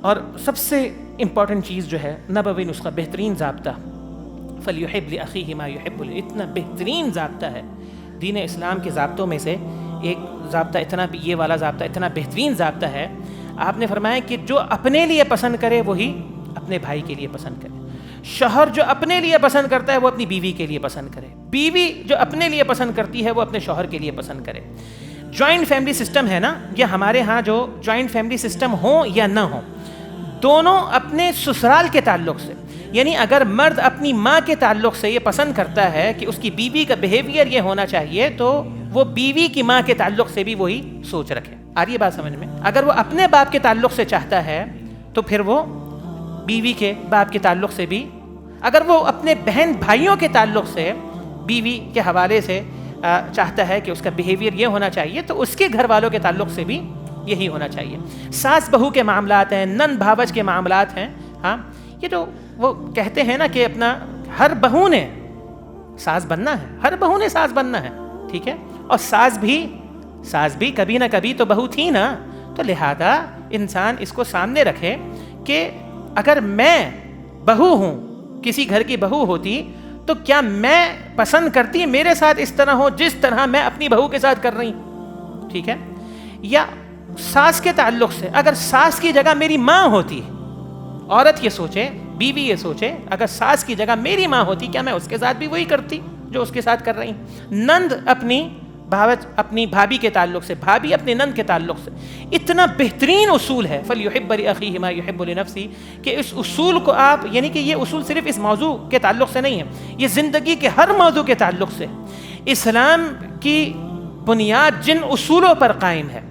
اور سب سے امپورٹنٹ چیز جو ہے نبوی نسخہ، بہترین ضابطہ، فَلْيُحِبْ لِأَخِيهِ مَا يُحِبُّ لِنَفْسِهِ، اتنا بہترین ضابطہ ہے دین اسلام کے ضابطوں میں سے ایک ضابطہ، اتنا یہ والا ضابطہ اتنا بہترین ضابطہ ہے. آپ نے فرمایا کہ جو اپنے لیے پسند کرے وہی اپنے بھائی کے لیے پسند کرے. شوہر جو اپنے لیے پسند کرتا ہے وہ اپنی بیوی کے لیے پسند کرے. بیوی جو اپنے لیے پسند کرتی ہے وہ اپنے شوہر کے لیے پسند کرے. جوائنٹ فیملی سسٹم ہے نا، یہ ہمارے ہاں جو جوائنٹ فیملی سسٹم ہو یا نہ ہو، دونوں اپنے سسرال کے تعلق سے، یعنی اگر مرد اپنی ماں کے تعلق سے یہ پسند کرتا ہے کہ اس کی بیوی کا بیہیویئر یہ ہونا چاہیے، تو وہ بیوی کی ماں کے تعلق سے بھی وہی سوچ رکھے. آ رہی ہے بات سمجھ میں؟ اگر وہ اپنے باپ کے تعلق سے چاہتا ہے تو پھر وہ بیوی کے باپ کے تعلق سے بھی، اگر وہ اپنے بہن بھائیوں کے تعلق سے بیوی کے حوالے سے چاہتا ہے کہ اس کا بیہیویئر یہ ہونا چاہیے، تو اس کے گھر والوں کے تعلق سے بھی یہی ہونا چاہیے. ساس بہو کے معاملات ہیں، نند بھاوج کے معاملات ہیں. ہاں، یہ جو وہ کہتے ہیں نا کہ اپنا ہر بہو نے ساس بننا ہے، ہر بہو نے ساس بننا ہے، ٹھیک ہے، اور ساس بھی کبھی نہ کبھی تو بہو تھی نا. تو لہذا انسان اس کو سامنے رکھے کہ اگر میں بہو ہوں، کسی گھر کی بہو ہوتی، تو کیا میں پسند کرتی میرے ساتھ اس طرح ہو جس طرح میں اپنی بہو کے ساتھ کر رہی ہوں، ٹھیک ہے. یا ساس کے تعلق سے، اگر ساس کی جگہ میری ماں ہوتی، عورت یہ سوچے، بیوی یہ سوچے، اگر ساس کی جگہ میری ماں ہوتی کیا میں اس کے ساتھ بھی وہی کرتی جو اس کے ساتھ کر رہی. نند اپنی بھابھی کے تعلق سے، بھابھی اپنے نند کے تعلق سے. اتنا بہترین اصول ہے فَلْيُحِبْ لِأَخِيهِ مَا يُحِبُّ لِنَفْسِهِ کہ اس اصول کو آپ، یعنی کہ یہ اصول صرف اس موضوع کے تعلق سے نہیں ہے، یہ زندگی کے ہر موضوع کے تعلق سے. اسلام کی بنیاد جن اصولوں پر قائم ہے،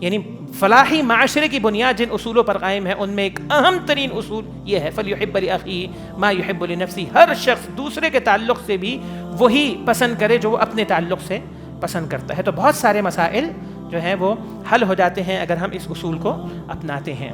یعنی فلاحی معاشرے کی بنیاد جن اصولوں پر قائم ہے، ان میں ایک اہم ترین اصول یہ ہے فَلْيُحِبْ لِأَخِيهِ مَا يُحِبُّ لِنَفْسِهِ. ہر شخص دوسرے کے تعلق سے بھی وہی پسند کرے جو وہ اپنے تعلق سے پسند کرتا ہے. تو بہت سارے مسائل جو ہیں وہ حل ہو جاتے ہیں اگر ہم اس اصول کو اپناتے ہیں.